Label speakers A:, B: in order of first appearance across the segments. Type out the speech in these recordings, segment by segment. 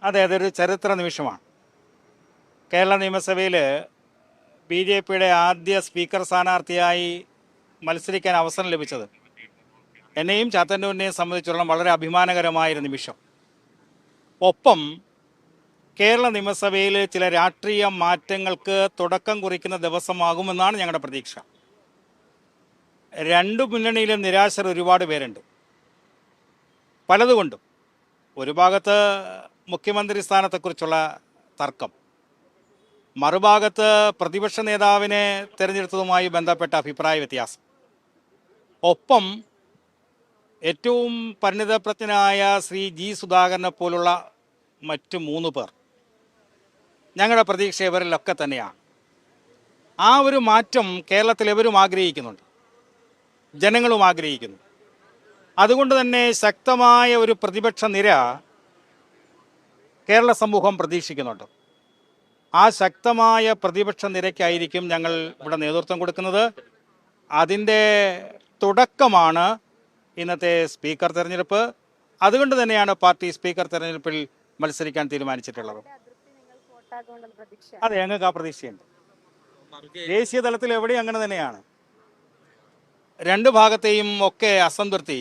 A: അതെ, അതൊരു ചരിത്ര നിമിഷമാണ്. കേരള നിയമസഭയിൽ BJPയുടെ ആദ്യ സ്പീക്കർ സ്ഥാനാർത്ഥിയായി മത്സരിക്കാൻ അവസരം ലഭിച്ചത് എന്നെയും ചാത്തന്നൂരിനെയും സംബന്ധിച്ചിടത്തോളം വളരെ അഭിമാനകരമായൊരു നിമിഷം. ഒപ്പം കേരള നിയമസഭയിൽ ചില രാഷ്ട്രീയ മാറ്റങ്ങൾക്ക് തുടക്കം കുറിക്കുന്ന ദിവസമാകുമെന്നാണ് ഞങ്ങളുടെ പ്രതീക്ഷ. രണ്ടു മുന്നണിയിലും നിരാശർ ഒരുപാട് പേരുണ്ട്, പലതുകൊണ്ടും. ഒരു ഭാഗത്ത് മുഖ്യമന്ത്രി സ്ഥാനത്തെക്കുറിച്ചുള്ള തർക്കം, മറുഭാഗത്ത് പ്രതിപക്ഷ നേതാവിനെ തിരഞ്ഞെടുത്തതുമായി ബന്ധപ്പെട്ട അഭിപ്രായ വ്യത്യാസം, ഒപ്പം ഏറ്റവും പരിണിതപ്രജ്ഞനായ ശ്രീ G. സുധാകരനെ പോലുള്ള മറ്റു 3 പേർ. ഞങ്ങളുടെ പ്രതീക്ഷ ഇവരിലൊക്കെ തന്നെയാണ്. ആ ഒരു മാറ്റം കേരളത്തിൽ എവരും ആഗ്രഹിക്കുന്നുണ്ട്, ജനങ്ങളും ആഗ്രഹിക്കുന്നു. അതുകൊണ്ട് തന്നെ ശക്തമായ ഒരു പ്രതിപക്ഷ നിര കേരള സമൂഹം പ്രതീക്ഷിക്കുന്നുണ്ട്. ആ ശക്തമായ പ്രതിപക്ഷ നിരയ്ക്കായിരിക്കും ഞങ്ങൾ ഇവിടെ നേതൃത്വം കൊടുക്കുന്നത്. അതിൻ്റെ തുടക്കമാണ് ഇന്നത്തെ സ്പീക്കർ തെരഞ്ഞെടുപ്പ്. അതുകൊണ്ട് തന്നെയാണ് പാർട്ടി സ്പീക്കർ തെരഞ്ഞെടുപ്പിൽ മത്സരിക്കാൻ തീരുമാനിച്ചിട്ടുള്ളത്. അതെ, ഞങ്ങൾക്ക് ആ പ്രതീക്ഷയുണ്ട്. ദേശീയ തലത്തിൽ എവിടെയും അങ്ങനെ തന്നെയാണ്. രണ്ട് ഭാഗത്തെയും ഒക്കെ അസംതൃപ്തി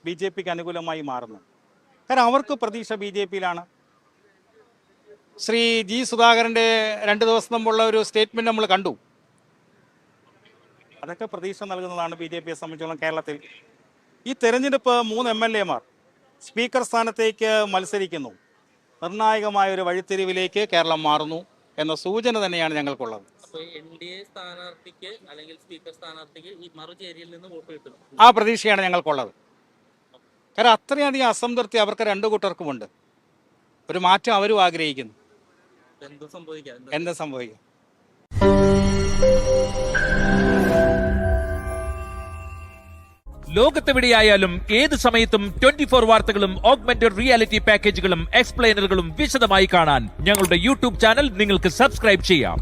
A: BJPക്ക് അനുകൂലമായി മാറുന്നു. കാരണം അവർക്ക് പ്രതീക്ഷ BJPയിലാണ്. ശ്രീ G. സുധാകരൻ്റെ 2 ദിവസം മുമ്പുള്ള ഒരു സ്റ്റേറ്റ്മെൻറ്റ് നമ്മൾ കണ്ടു. അതൊക്കെ പ്രതീക്ഷ നൽകുന്നതാണ് BJPയെ സംബന്ധിച്ചോളം. കേരളത്തിൽ ഈ തെരഞ്ഞെടുപ്പ് 3 MLAമാർ സ്പീക്കർ സ്ഥാനത്തേക്ക് മത്സരിക്കുന്നു. നിർണായകമായ ഒരു വഴിത്തിരിവിലേക്ക് കേരളം മാറുന്നു എന്ന സൂചന തന്നെയാണ് ഞങ്ങൾക്കുള്ളത്. ആ പ്രതീക്ഷയാണ് ഞങ്ങൾക്കുള്ളത്. കാരണം അത്രയധികം അസംതൃപ്തി അവർക്ക് 2 കൂട്ടർക്കുമുണ്ട്. ഒരു മാറ്റം അവരും ആഗ്രഹിക്കുന്നു. എന്ത് സംഭവിക്കാം?
B: ലോകത്തെവിടെയായാലും ഏത് സമയത്തും 24 വാർത്തകളും ഓഗ്മെന്റഡ് റിയാലിറ്റി പാക്കേജുകളും എക്സ്പ്ലെയിനറുകളും വിശദമായി കാണാൻ ഞങ്ങളുടെ YouTube ചാനൽ നിങ്ങൾക്ക് സബ്സ്ക്രൈബ് ചെയ്യാം.